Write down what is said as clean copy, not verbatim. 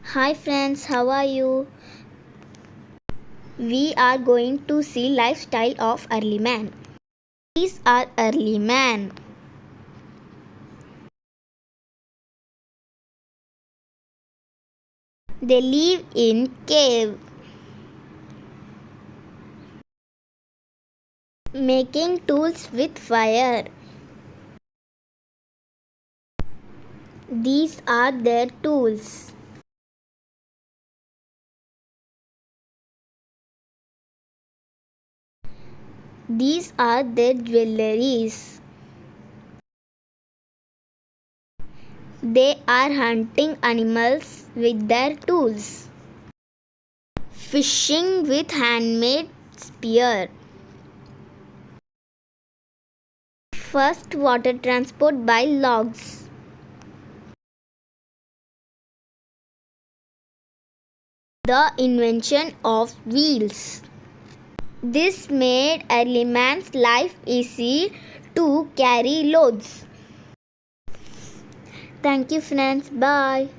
Hi friends, how are you? We are going to see lifestyle of early man. These are early man. They live in cave, making tools with fire. These are their tools. These are their jewelries. They are hunting animals with their tools. Fishing with handmade spear. First water transport by logs. The invention of wheels. This made early man's life easy to carry loads. Thank you friends. Bye.